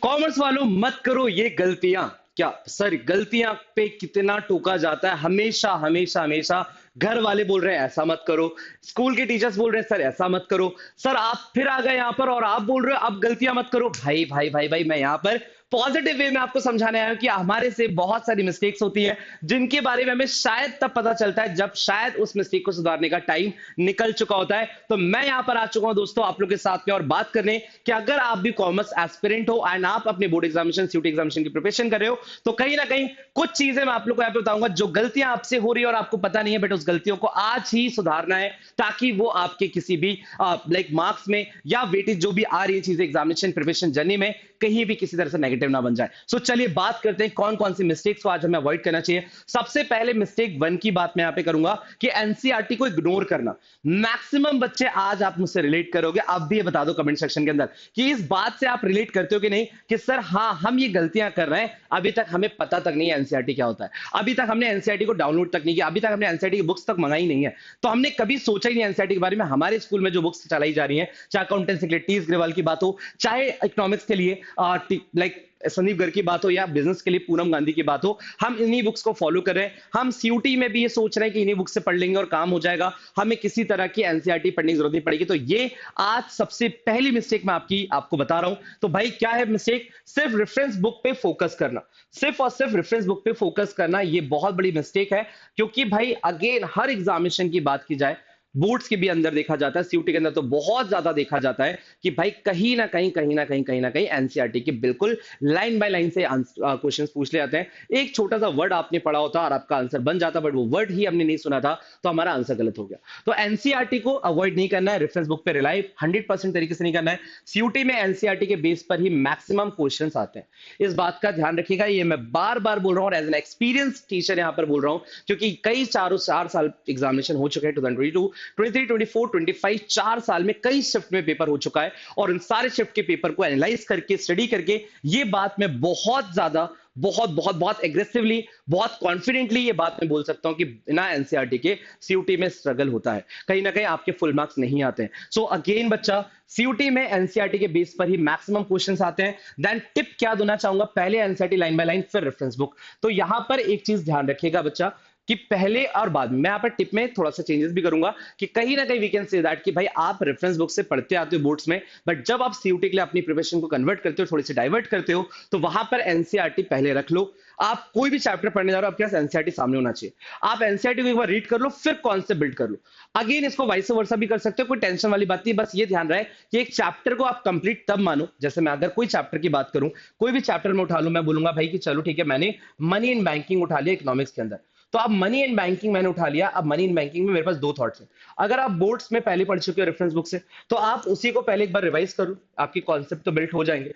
Commerce वालों मत करो ये गलतियां। क्या सर, गलतियां पे कितना टोका जाता है, हमेशा हमेशा हमेशा। घर वाले बोल रहे हैं ऐसा मत करो, स्कूल के टीचर्स बोल रहे हैं सर ऐसा मत करो। सर आप फिर आ गए यहां पर और आप बोल रहे हो अब गलतियां मत करो। भाई भाई भाई भाई, मैं यहां पर पॉजिटिव वे में आपको समझाने आया हूं कि हमारे से बहुत सारी मिस्टेक्स होती है जिनके बारे में हमें शायद तब पता चलता है जब शायद उस मिस्टेक को सुधारने का टाइम निकल चुका होता है। तो मैं यहां पर आ चुका हूं दोस्तों आप लोग के साथ में और बात करने कि अगर आप भी कॉमर्स एस्पिरेंट हो एंड आप अपने बोर्ड एग्जामिनेशन सीयूटी एग्जामिनेशन की प्रिपरेशन कर रहे हो, तो कहीं ना कहीं कुछ चीजें मैं आप लोग को यहाँ पे बताऊंगा जो गलतियां आपसे हो रही है और आपको पता नहीं है, बट उस गलतियों को आज ही सुधारना है ताकि वो आपके किसी भी लाइक मार्क्स में या वेटेज जो भी आ रही है चीजें एग्जामिनेशन प्रिपरेशन जर्नी में कहीं भी किसी तरह से नेगेटिव ना बन जाए। सो चलिए बात करते हैं कौन कौन सी मिस्टेक्स को आज हमें अवॉइड करना चाहिए। सबसे पहले मिस्टेक 1 की बात मैं यहां पे करूंगा कि एनसीईआरटी को इग्नोर करना। मैक्सिमम बच्चे आज आप मुझसे रिलेट करोगे, आप भी ये बता दो कमेंट सेक्शन के अंदर कि इस बात से आप रिलेट करते हो कि नहीं कि सर हाँ हम ये गलतियां कर रहे हैं, अभी तक हमें पता तक नहीं है एनसीईआरटी क्या होता है, अभी तक हमने एनसीईआरटी को डाउनलोड तक नहीं किया, अभी तक हमने एनसीईआरटी की बुक्स तक मंगाई नहीं है, तो हमने कभी सोचा ही नहीं एनसीईआरटी के बारे में। हमारे स्कूल में जो बुक्स चलाई जा रही हैं, चाहे अकाउंटेंसी के लिए टी एस ग्रेवाल की बात हो, चाहे इकोनॉमिक्स के लिए लाइक संदीप गर्ग की बात हो या बिजनेस के लिए पूनम गांधी की बात हो, हम इन्हीं बुक्स को फॉलो कर रहे हैं। हम सीयूटी में भी ये सोच रहे हैं कि इन्हीं बुक्स से पढ़ लेंगे और काम हो जाएगा, हमें किसी तरह की एनसीईआरटी पढ़ने की जरूरत नहीं पड़ेगी। तो ये आज सबसे पहली मिस्टेक मैं आपको बता रहा हूं। तो भाई क्या है मिस्टेक? सिर्फ रेफरेंस बुक पे फोकस करना, सिर्फ और सिर्फ रेफरेंस बुक पे फोकस करना, ये बहुत बड़ी मिस्टेक है। क्योंकि भाई अगेन हर एग्जामिनेशन की बात की जाए, बोर्ड्स के भी अंदर देखा जाता है, सीयूटी के अंदर तो बहुत ज्यादा देखा जाता है कि भाई कहीं ना कहीं एनसीईआरटी के बिल्कुल लाइन बाय लाइन से क्वेश्चंस पूछ ले जाते हैं। एक छोटा सा वर्ड आपने पढ़ा होता और आपका आंसर बन जाता, बट वो वर्ड ही हमने नहीं सुना था तो हमारा आंसर गलत हो गया। तो एनसीईआरटी को अवॉइड नहीं करना है, रेफरेंस बुक पे रिलाई 100% तरीके से नहीं करना है। सीयूटी में एनसीईआरटी के बेस पर ही मैक्सिमम क्वेश्चन आते हैं, इस बात का ध्यान रखिएगा। ये मैं बार बार बोल रहा हूं और एज एन एक्सपीरियंस टीचर यहां पर बोल रहा हूं, क्योंकि कई 4 साल एग्जामिनेशन हो चुके हैं 2022 23, 24, 25, 4 साल में कई शिफ्ट में पेपर हो चुका है और इन सारे शिफ्ट के पेपर को एनालाइज करके स्टडी करके ये बात मैं बहुत ज्यादा बहुत बहुत बहुत एग्रेसिवली बहुत कॉन्फिडेंटली ये बात मैं बोल सकता हूं कि बिना एनसीईआरटी के सीयूटी में स्ट्रगल होता है, कहीं ना कहीं आपके फुल मार्क्स नहीं आते हैं। सो अगेन बच्चा, सीयूटी में एनसीईआरटी के बेस पर ही मैक्सिमम क्वेश्चंस आते हैं। देन टिप क्या देना चाहूंगा, पहले एनसीईआरटी लाइन बाय लाइन फिर रेफरेंस बुक। तो यहां पर एक चीज ध्यान रखिएगा बच्चा कि पहले और बाद में, मैं यहाँ पर टिप में थोड़ा सा चेंजेस भी करूंगा कि कहीं ना कहीं वी कैन से दैट कि भाई आप रेफरेंस बुक से पढ़ते आते हो बोर्ड्स में, बट जब आप सीयूटी के लिए अपनी प्रिपरेशन को कन्वर्ट करते हो, थोड़ी सी डाइवर्ट करते हो, तो वहां पर एनसीईआरटी पहले रख लो। आप कोई भी चैप्टर पढ़ने जा रहे हो आपके पास एनसीईआरटी सामने होना चाहिए, आप एनसीईआरटी को एक बार रीड कर लो फिर कॉन्सेप्ट बिल्ड कर लो। अगेन इसको वाइस वर्सा भी कर सकते हो, कोई टेंशन वाली बात नहीं, बस ये ध्यान रहे कि एक चैप्टर को आप कंप्लीट तब मानो, जैसे मैं अगर कोई चैप्टर की बात करूं, कोई भी चैप्टर में उठा लूं, मैं बोलूंगा भाई कि चलो ठीक है मैंने मनी एंड बैंकिंग उठा लिया इकोनॉमिक्स के अंदर, तो अब मनी एंड बैंकिंग मैंने उठा लिया। अब मनी एंड बैंकिंग में मेरे पास 2 थॉट्स हैं। अगर आप बोर्ड्स में पहले पढ़ चुके हो रेफरेंस बुक से, तो आप उसी को पहले एक बार रिवाइज करो, आपके कॉन्सेप्ट तो बिल्ड हो जाएंगे।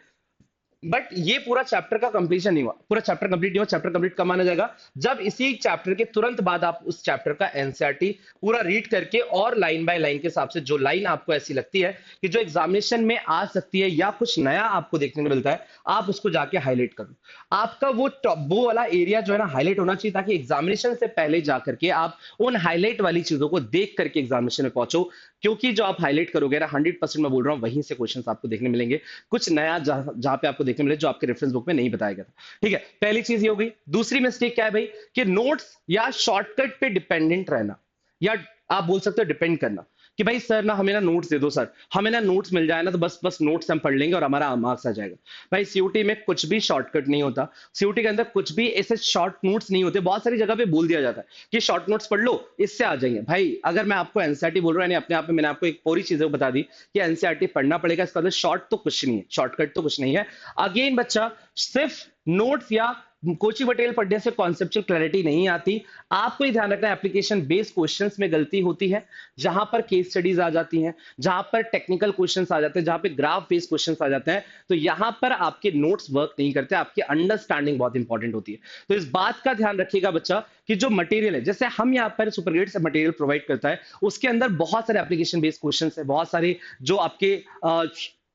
बट ये पूरा चैप्टर का कंप्लीशन नहीं हुआ, पूरा चैप्टर कंप्लीट नहीं हुआ। चैप्टर कंप्लीट कब माना जाएगा? जब इसी चैप्टर के तुरंत बाद आप उस चैप्टर का एनसीईआरटी पूरा रीड करके और लाइन बाय लाइन के हिसाब से जो लाइन आपको ऐसी लगती है कि जो एग्जामिनेशन में आ सकती है या कुछ नया आपको देखने को मिलता है, आप उसको जाके हाईलाइट करो। आपका वो वाला एरिया जो है ना हाईलाइट होना चाहिए, ताकि एग्जामिनेशन से पहले जाकर के आप उन हाईलाइट वाली चीजों को देख करके एग्जामिनेशन में पहुंचो। क्योंकि जो आप हाईलाइट करोगे ना 100% मैं बोल रहा हूं वहीं से क्वेश्चंस आपको देखने मिलेंगे, कुछ नया जहां पे आपको देखने मिले जो आपके रेफरेंस बुक में नहीं बताया गया था। ठीक है, पहली चीज ये हो गई। दूसरी मिस्टेक क्या है भाई कि नोट्स या शॉर्टकट पे डिपेंडेंट रहना, या आप बोल सकते हो डिपेंड करना कि भाई सर ना हमें ना नोट्स दे दो, सर हमें ना नोट्स मिल जाए ना तो बस बस नोट्स हम पढ़ लेंगे और हमारा मार्क्स आ जाएगा। भाई सीयूटी में कुछ भी शॉर्टकट नहीं होता, सीयूटी के अंदर कुछ भी ऐसे शॉर्ट नोट्स नहीं होते। बहुत सारी जगह पे बोल दिया जाता है कि शॉर्ट नोट्स पढ़ लो इससे आ जाएंगे। भाई अगर मैं आपको एनसीईआरटी बोल रहा हूँ, अपने आप में मैंने आपको एक पूरी चीजें बता दी कि एनसीईआरटी पढ़ना पड़ेगा, इसका अंदर शॉर्ट तो कुछ नहीं है, शॉर्टकट तो कुछ नहीं है। अगेन बच्चा, सिर्फ नोट्स या कोची बटेल पढ़ने से कॉन्सेप्चुअल क्लैरिटी नहीं आती। आपको ये ध्यान रखना है एप्लीकेशन बेस्ड क्वेश्चंस में गलती होती है, जहां पर केस स्टडीज आ जाती हैं, जहां पर टेक्निकल क्वेश्चंस आ जाते हैं, जहां पे ग्राफ बेस्ड क्वेश्चंस आ जाते हैं, तो यहां पर आपके नोट्स वर्क नहीं करते, आपकी अंडरस्टैंडिंग बहुत इंपॉर्टेंट होती है। तो इस बात का ध्यान रखिएगा बच्चा कि जो मटेरियल है, जैसे हम यहाँ पर सुपर ग्रेड से मटेरियल प्रोवाइड करता है, उसके अंदर बहुत सारे एप्लीकेशन बेस्ड क्वेश्चंस है, बहुत सारे जो आपके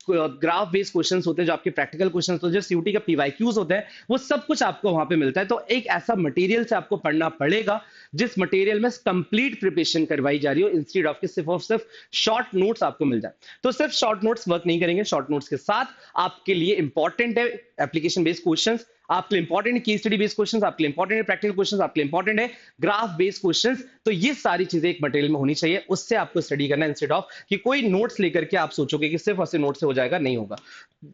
ग्राफ बेस्ड क्वेश्चंस होते हैं, जो आपके प्रैक्टिकल क्वेश्चंस होते हैं, जो सीयूटी का पीवाईक्यूज होते हैं, वो सब कुछ आपको वहां पे मिलता है। तो एक ऐसा मटेरियल से आपको पढ़ना पड़ेगा जिस मटेरियल में कंप्लीट प्रिपरेशन करवाई जा रही हो, इंस्टेड ऑफ कि सिर्फ और सिर्फ शॉर्ट नोट्स आपको मिल जाए। तो सिर्फ शॉर्ट नोट्स वर्क नहीं करेंगे, शॉर्ट नोट्स के साथ आपके लिए इंपॉर्टेंट है एप्लीकेशन बेस्ड क्वेश्चंस, आपके लिए इंपॉर्टेंट है केस स्टडी बेस्ड क्वेश्चंस, आपके लिए इंपॉर्टेंट है प्रैक्टिकल क्वेश्चंस, आपके लिए इंपॉर्टेंट है ग्राफ बेस्ड क्वेश्चंस। तो ये सारी चीजें एक मटेरियल में होनी चाहिए, उससे आपको स्टडी करना, इंस्टेड ऑफ कि कोई नोट्स लेकर के आप सोचोगे कि सिर्फ और सिर्फ नोट से हो जाएगा, नहीं होगा।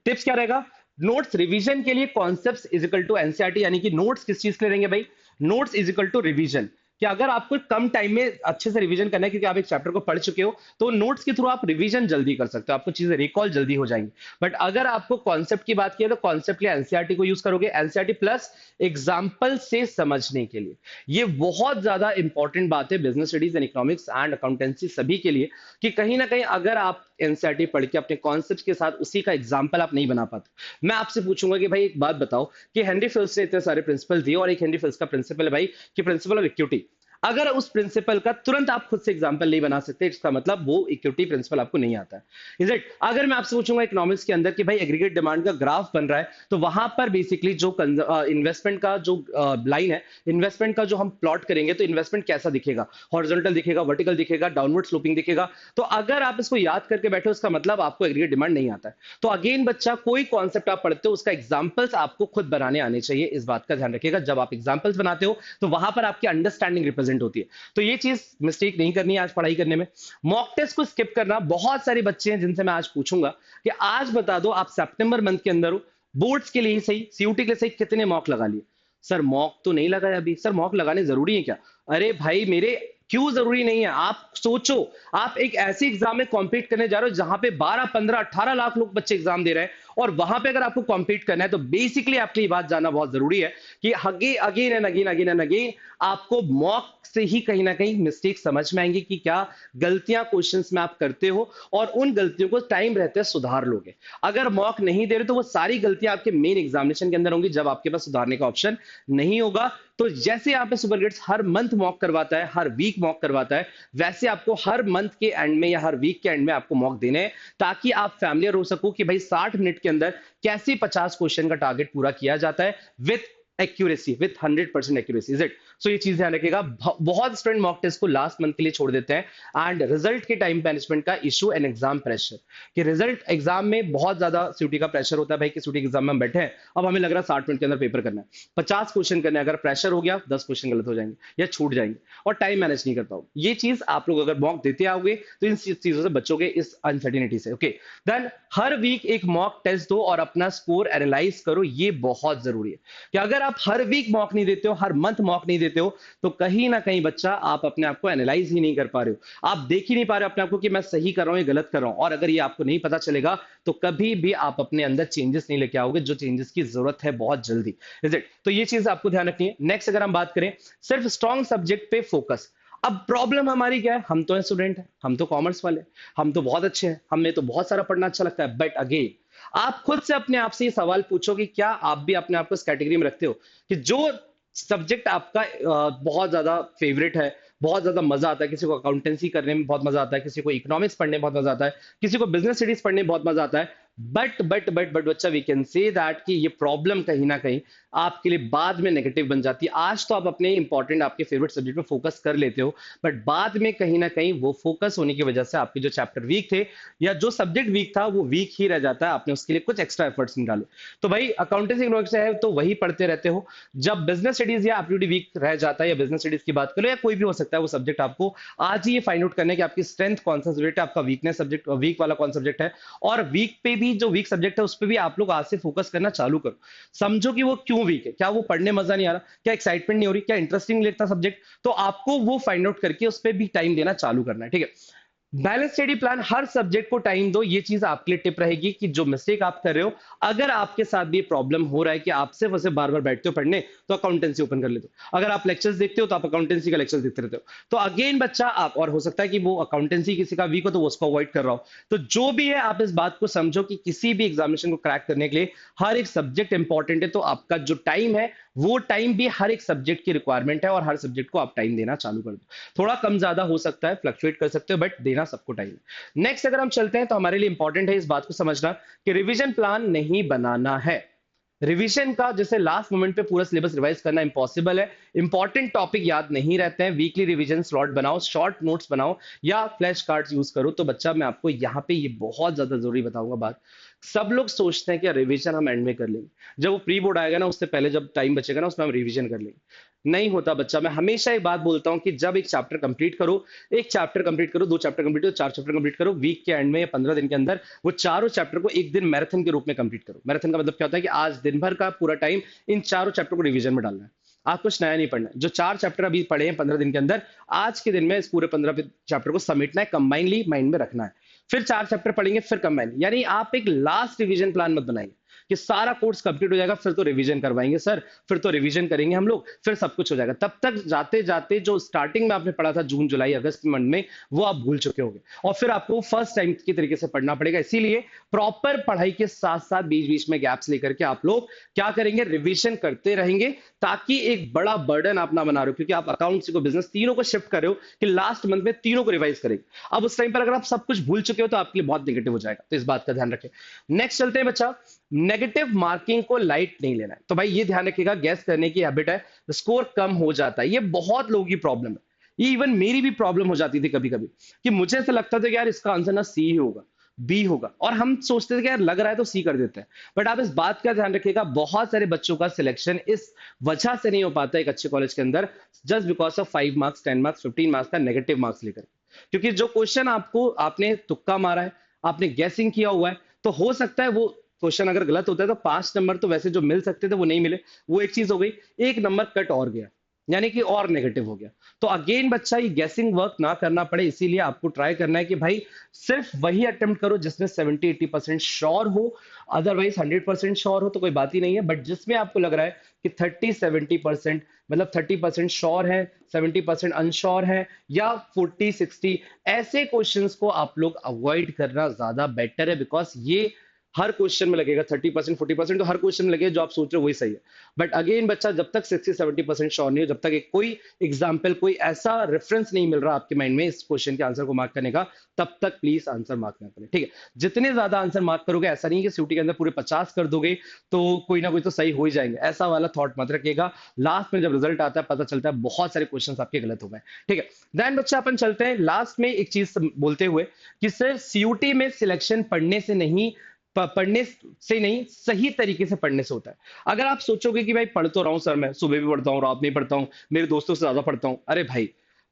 टिप्स क्या रहेगा? नोट्स रिवीजन के लिए concepts is equal to NCERT, यानी कि नोट्स किस चीज के लिए रहेंगे भाई? Notes is equal to revision. कि अगर आपको कम टाइम में अच्छे से रिवीजन करना है क्योंकि आप एक चैप्टर को पढ़ चुके हो, तो नोट्स के थ्रू आप रिवीजन जल्दी कर सकते हो, आपको चीजें रिकॉल जल्दी हो जाएंगी। बट अगर आपको कॉन्सेप्ट की बात की तो कॉन्सेप्ट के लिए एनसीईआरटी को यूज करोगे, एनसीईआरटी प्लस एग्जाम्पल से समझने के लिए। ये बहुत ज्यादा इंपॉर्टेंट बात है business studies and economics and accountancy सभी के लिए, कि कहीं ना कहीं अगर आप एनसीईआरटी पढ़ के अपने कॉन्सेप्ट के साथ उसी का एग्जाम्पल आप नहीं बना पाते। मैं आपसे पूछूंगा कि भाई एक बात बताओ कि हेनरी फिल्स ने इतने सारे प्रिंसिपल दिए, और एक हेनरी फिल्स का प्रिंसिपल है भाई कि प्रिंसिपल ऑफ इक्विटी। अगर उस प्रिंसिपल का तुरंत आप खुद से एग्जांपल नहीं बना सकते, इसका मतलब वो इक्विटी प्रिंसिपल आपको नहीं आता है, इज इट? अगर मैं आपसे पूछूंगा इकोनॉमिक्स के अंदर कि भाई एग्रीगेट डिमांड का ग्राफ बन रहा है, तो वहां पर बेसिकली जो इन्वेस्टमेंट का जो लाइन है, इन्वेस्टमेंट का जो हम प्लॉट करेंगे, तो इन्वेस्टमेंट कैसा दिखेगा? हॉरिजॉन्टल दिखेगा, वर्टिकल दिखेगा, डाउनवर्ड स्लोपिंग दिखेगा। तो अगर आप इसको याद करके बैठे, उसका मतलब आपको एग्रीगेट डिमांड नहीं आता है। तो अगेन बच्चा, कोई कॉन्सेप्ट आप पढ़ते हो उसका एग्जाम्पल्स आपको खुद बनाने आने चाहिए, इस बात का ध्यान रखिएगा। जब आप एग्जाम्पल्स बनाते हो तो वहां पर आपकी अंडरस्टैंडिंग रिप्रेजेंट होती है। तो ये चीज मिस्टेक नहीं करनी है आज पढ़ाई करने में। मॉक टेस्ट को स्किप करना, बहुत सारे बच्चे हैं जिनसे मैं आज पूछूंगा कि आज बता दो आप सितंबर मंथ के अंदर हो, बोर्ड्स के लिए ही सही, सीयूटी के लिए सही, कितने मॉक लगा लिए? सर मॉक तो नहीं लगाया अभी। सर मॉक लगाने जरूरी है क्या? अरे भाई मेरे, क्यों जरूरी नहीं है? आप सोचो, आप एक ऐसे एग्जाम में कॉम्पीट करने जा रहे हो जहां पे 12, 15, 18 लाख लोग बच्चे एग्जाम दे रहे हैं, और वहां पे अगर आपको कॉम्पीट करना है तो बेसिकली आपके लिए बात जानना बहुत जरूरी है कि again and again again and again आपको मॉक से ही कहीं ना कहीं मिस्टेक समझ में आएंगी कि क्या गलतियां क्वेश्चंस में आप करते हो, और उन गलतियों को टाइम रहते सुधार लोगे। अगर मॉक नहीं दे रहे तो वो सारी गलतियां आपके मेन एग्जामिनेशन के अंदर होंगी, जब आपके पास सुधारने का ऑप्शन नहीं होगा। तो जैसे यहाँ पे सुपरग्रेड्स हर मंथ मॉक करवाता है, हर वीक मॉक करवाता है, वैसे आपको हर मंथ के एंड में या हर वीक के एंड में आपको मॉक देने हैं, ताकि आप फैमिलियर हो सको कि भाई 60 मिनट के अंदर कैसे 50 क्वेश्चन का टारगेट पूरा किया जाता है with accuracy, with 100% accuracy, is it? So ये चीज ध्यान रखिएगा। बहुत स्टूडेंट मॉक टेस्ट को लास्ट मंथ के लिए छोड़ देते हैं, एंड रिजल्ट के टाइम मैनेजमेंट का इशू एंड एग्जाम प्रेशर, कि रिजल्ट एग्जाम में बहुत ज्यादा सीयूटी का प्रेशर होता है भाई, कि सीयूटी एग्जाम में हम बैठे हैं, अब हमें लग रहा है 60 मिनट के अंदर पेपर करना है, 50 क्वेश्चन करने हैं, अगर प्रेशर हो गया 10 क्वेश्चन गलत हो जाएंगे या छूट जाएंगे, और टाइम मैनेज नहीं कर पाओगे। ये चीज आप लोग अगर मॉक देते आओगे तो इन चीजों से बचोगे, इस अनसर्टिनिटी से। ओके, देन हर वीक एक मॉक टेस्ट दो और अपना स्कोर एनालाइज करो, ये बहुत जरूरी है। कि अगर आप हर वीक मॉक नहीं देते हो, हर मंथ मॉक नहीं देते हो, तो कहीं ना कहीं बच्चा आप अपने आप को एनालाइज ही नहीं कर पा रहे हो, आप देख ही नहीं पा रहे हो अपने आप को कि मैं सही कर रहा हूं या गलत कर रहा हूं। और अगर ये आपको नहीं पता चलेगा तो कभी भी आप अपने अंदर चेंजेस नहीं लेके आओगे, जो चेंजेस की जरूरत है बहुत जल्दी, इज इट? तो ये चीज आपको ध्यान रखनी है। नेक्स्ट अगर हम बात करें, सिर्फ स्ट्रॉन्ग सब्जेक्ट पे फोकस। अब प्रॉब्लम हमारी क्या है? हम तो स्टूडेंट हैं, हम तो कॉमर्स वाले, हम तो बहुत अच्छे हैं, हमें तो बहुत सारा पढ़ना अच्छा लगता है, बट अगेन आप खुद से अपने आप से ये सवाल पूछो कि क्या आप भी अपने आप को इस कैटेगरी में रखते हो कि जो सब्जेक्ट आपका बहुत ज्यादा फेवरेट है, बहुत ज्यादा मजा आता है, किसी को अकाउंटेंसी करने में बहुत मजा आता है, किसी को इकोनॉमिक्स पढ़ने में बहुत मजा आता है, किसी को बिजनेस स्टडीज पढ़ने में बहुत मजा आता है, बट बच्चा, वी कैन से दैट कि ये प्रॉब्लम कहीं ना कहीं आपके लिए बाद में नेगेटिव बन जाती है। आज तो आप अपने इंपॉर्टेंट आपके फेवरेट सब्जेक्ट पे फोकस कर लेते हो, बट बाद में कहीं ना कहीं वो फोकस होने की वजह से आपके जो चैप्टर वीक थे या जो सब्जेक्ट वीक था वो वीक ही रह जाता है, आपने उसके लिए कुछ एक्स्ट्रा एफर्ट्स निकाले। तो भाई अकाउंटेंसी इकोनॉमिक्स है तो वही पढ़ते रहते हो, जब बिजनेस स्टडीज या एप्टीट्यूड वीक रह जाता है, या बिजनेस स्टडीज की बात करो या कोई भी हो सकता है वो सब्जेक्ट, आपको आज ही ये फाइंड आउट करना है कि आपकी स्ट्रेंथ कौन सा सब्जेक्ट है, आपका वीकनेस सब्जेक्ट, वीक वाला कौन सब्जेक्ट है। और वीक पे भी जो वीक सब्जेक्ट है उस पर भी आप लोग आज से फोकस करना चालू करो, समझो कि वो क्यों वीक है, क्या वो पढ़ने मजा नहीं आ रहा, क्या एक्साइटमेंट नहीं हो रही, क्या इंटरेस्टिंग नहीं लगता सब्जेक्ट, तो आपको वो फाइंड आउट करके उस पर भी टाइम देना चालू करना है, ठीक है? बैलेंस स्टडी प्लान, हर सब्जेक्ट को टाइम दो, ये चीज आपके लिए टिप रहेगी कि जो मिस्टेक आप कर रहे हो, अगर आपके साथ भी प्रॉब्लम हो रहा है कि आप सिर्फ बार बार बैठते हो पढ़ने, तो अकाउंटेंसी ओपन कर लेते हो। अगर आप लेक्चर्स देखते हो तो आप अकाउंटेंसी का लेक्चर्स देखते रहते हो। तो अगेन बच्चा, आप, और हो सकता है कि वो अकाउंटेंसी किसी का वीक हो तो वो उसको अवॉइड कर रहा हो, तो जो भी है आप इस बात को समझो कि किसी भी एग्जामिनेशन को क्रैक करने के लिए हर एक सब्जेक्ट इंपॉर्टेंट है, तो आपका जो टाइम है वो टाइम भी हर एक सब्जेक्ट की रिक्वायरमेंट है और हर सब्जेक्ट को आप टाइम देना चालू कर दो। थोड़ा कम ज्यादा हो सकता है, फ्लक्चुएट कर सकते हो, बट देना सबको टाइम है। नेक्स्ट अगर हम चलते हैं तो हमारे लिए इंपॉर्टेंट है इस बात को समझना कि रिवीजन प्लान नहीं बनाना है। रिवीजन का जैसे लास्ट मोमेंट पे पूरा सिलेबस रिवाइज करना इंपॉसिबल है। इंपॉर्टेंट टॉपिक याद नहीं रहते हैं, वीकली रिवीजन स्लॉट बनाओ, शॉर्ट नोट्स बनाओ या फ्लैश कार्ड्स यूज करो। तो बच्चा मैं आपको यहाँ पे ये बहुत ज्यादा जरूरी बताऊंगा बात। सब लोग सोचते हैं कि रिवीजन हम एंड में कर लेंगे, जब वो प्री बोर्ड आएगा ना उससे पहले जब टाइम बचेगा ना उसमें हम रिवीजन कर लेंगे। नहीं होता बच्चा। मैं हमेशा एक बात बोलता हूं कि जब एक चैप्टर कंप्लीट करो, एक चैप्टर कंप्लीट करो, दो चैप्टर कंप्लीट करो, चार चैप्टर कंप्लीट करो, वीक के एंड में या 15 दिन के अंदर वो चारों चैप्टर को एक दिन मैराथन के रूप में कंप्लीट करो। मैराथन का मतलब क्या होता है कि आज दिन भर का पूरा टाइम इन चारों चैप्टर को रिवीजन में डालना है। आप कुछ नया नहीं पढ़ना है। जो चार चैप्टर अभी पढ़े हैं 15 दिन के अंदर, आज के दिन में इस पूरे 15 चैप्टर को समेटना है, कंबाइनली माइंड में रखना है। फिर चार चैप्टर पढ़ेंगे, फिर कंबाइन। यानी आप एक लास्ट रिवीजन प्लान मत बनाइए कि सारा कोर्स कंप्लीट हो जाएगा फिर तो रिवीजन करवाएंगे सर, फिर तो रिवीजन करेंगे हम लोग, फिर सब कुछ हो जाएगा। तब तक जाते जाते जो स्टार्टिंग में आपने पढ़ा था जून जुलाई अगस्त मंथ में, वो आप भूल चुके होंगे और फिर आपको फर्स्ट टाइम की तरीके से पढ़ना पड़ेगा। इसीलिए प्रॉपर पढ़ाई के साथ साथ बीच बीच में गैप्स लेकर के आप लोग क्या करेंगे, रिवीजन करते रहेंगे, ताकि एक बड़ा बर्डन आप ना बना रहे हो। क्योंकि आप अकाउंट्स को बिजनेस तीनों को शिफ्ट कर रहे हो कि लास्ट मंथ में तीनों को रिवाइज करेंगे। अब उस टाइम पर अगर आप सब कुछ भूल चुके हो तो आपके लिए बहुत नेगेटिव हो जाएगा। तो इस बात का ध्यान रखें। नेक्स्ट चलते हैं बच्चा, नेगेटिव मार्किंग को लाइट नहीं लेना है। तो भाई ये ध्यान रखिएगा, गैस करने की हैबिट है, स्कोर कम हो जाता है। ये बहुत लोगों की प्रॉब्लम है। ये इवन मेरी भी प्रॉब्लम हो जाती थी कभी कभी कि मुझे ऐसा लगता था कि यार इसका आंसर ना सी ही होगा, बी होगा, और हम सोचते थे कि यार लग रहा है तो सी कर देते हैं। बट आप इस बात का ध्यान रखिएगा, बहुत सारे बच्चों का सिलेक्शन इस वजह से नहीं हो पाता एक अच्छे कॉलेज के अंदर, just because of 5 marks 10 marks 15 marks का नेगेटिव मार्क्स लेकर। क्योंकि जो क्वेश्चन आपको आपने तुक्का मारा है, आपने गैसिंग किया हुआ है, तो हो सकता है वो क्वेश्चन अगर गलत होता है तो 5 नंबर तो वैसे जो मिल सकते थे वो नहीं मिले, वो एक चीज हो गई। एक नंबर कट और गया, यानी कि और नेगेटिव हो गया। तो अगेन बच्चा ये गैसिंग वर्क ना करना पड़े, इसीलिए आपको ट्राई करना है कि भाई सिर्फ वही अटेम्प्ट करो जिसमें 70-80% श्योर हो। अदरवाइज 100% श्योर हो तो कोई बात ही नहीं है, बट जिसमें आपको लग रहा है कि 30-70%, मतलब 30% श्योर है, 70% अनश्योर है, या 40-60, ऐसे क्वेश्चंस को आप लोग अवॉइड करना ज्यादा बेटर है। बिकॉज ये हर क्वेश्चन में लगेगा 30% 40%, तो हर क्वेश्चन में लगेगा जो आप सोच रहे हो वही सही है। बट अगेन बच्चा, जब तक 60-70% श्योर नहीं हो, जब तक एक कोई एग्जाम्पल, कोई ऐसा रेफरेंस नहीं मिल रहा आपके माइंड में इस क्वेश्चन के आंसर को मार्क करने का, तब तक प्लीज आंसर मार्क ना करें। ठीक है, जितने ज्यादा आंसर मार्क करोगे, ऐसा नहीं है कि सीयूटी के अंदर पूरे 50 कर दोगे तो कोई ना कोई तो सही हो ही जाएंगे, ऐसा वाला थॉट मत रखिएगा। लास्ट में जब रिजल्ट आता है पता चलता है बहुत सारे क्वेश्चन आपके गलत हो गए। ठीक है, देन बच्चा अपन चलते हैं लास्ट में एक चीज बोलते हुए कि सिर्फ सीयूटी में सिलेक्शन पढ़ने से नहीं, पढ़ने से नहीं, सही तरीके से पढ़ने से होता है। अगर आप सोचोगे कि भाई पढ़ तो रहा हूं सर, मैं सुबह भी पढ़ता हूं, रात में पढ़ता हूं, मेरे दोस्तों से ज्यादा पढ़ता हूं, अरे भाई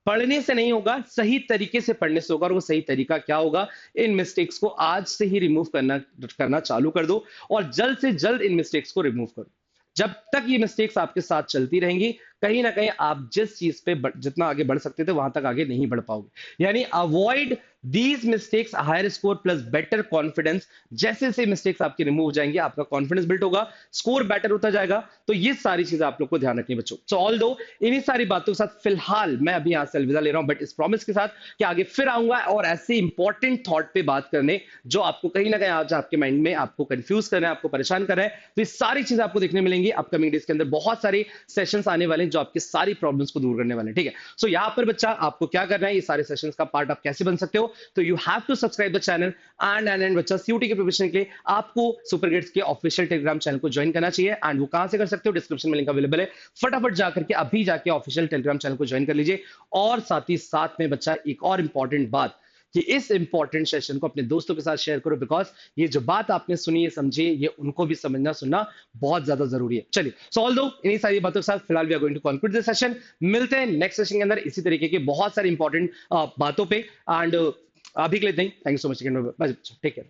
पढ़ने से नहीं होगा, सही तरीके से पढ़ने से होगा। और वो सही तरीका क्या होगा, इन मिस्टेक्स को आज से ही रिमूव करना करना चालू कर दो और जल्द से जल्द इन मिस्टेक्स को रिमूव करो। जब तक ये मिस्टेक्स आपके साथ चलती रहेंगी, कहीं ना कहीं आप जिस चीज पे जितना आगे बढ़ सकते थे वहां तक आगे नहीं बढ़ पाओगे। यानी avoid these mistakes, higher score plus better confidence. जैसे से मिस्टेक्स आपके रिमूव हो जाएंगे, आपका कॉन्फिडेंस बिल्ड होगा, स्कोर बेटर होता जाएगा। तो ये सारी चीजें आप लोग को ध्यान रखनी है बच्चों। सो ऑल दो इन्हीं सारी बातों के साथ फिलहाल मैं अभी यहां से अलविदा ले रहा हूं, बट इस प्रॉमिस के साथ कि आगे फिर आऊंगा और ऐसे इंपॉर्टेंट थॉट पे बात करने जो आपको कहीं ना कहीं आज आपके माइंड में आपको कंफ्यूज कर रहे हैं, आपको परेशान कर रहे हैं। तो ये सारी चीजें आपको देखने मिलेंगी अपकमिंग डेज के अंदर। बहुत सारे सेशंस आने वाले हैं जो आपकी सारी प्रॉब्लम्स को दूर करने वाले हैं। ठीक है, सो यहां पर बच्चा आपको क्या करना है, ये सारे सेशंस का पार्ट आप कैसे बन सकते हो, तो you have to subscribe the channel and बच्चा सीयूटी के प्रिपरेशन के लिए आपको सुपर ग्रेड्स के ऑफिशियल टेलीग्राम चैनल को ज्वाइन करना चाहिए। एंड वो कहां से कर सकते हो, डिस्क्रिप्शन में लिंक अवेलेबल है, फटाफट जाकर के अभी जाके ऑफिशियल टेलीग्राम चैनल को ज्वाइन कर लीजिए। और साथ ही साथ में बच्चा एक और इंपॉर्टेंट बात कि इस इंपॉर्टेंट सेशन को अपने दोस्तों के साथ शेयर करो, बिकॉज ये जो बात आपने सुनी है समझी, ये उनको भी समझना सुनना बहुत ज्यादा जरूरी है। चलिए, सो ऑल दो इन्हीं सारी बातों के साथ फिलहाल we are going to conclude this session. मिलते हैं नेक्स्ट सेशन के अंदर इसी तरीके के बहुत सारी इंपॉर्टेंट बातों पे। एंड अभी के लिए नहीं, thank you so much, take care.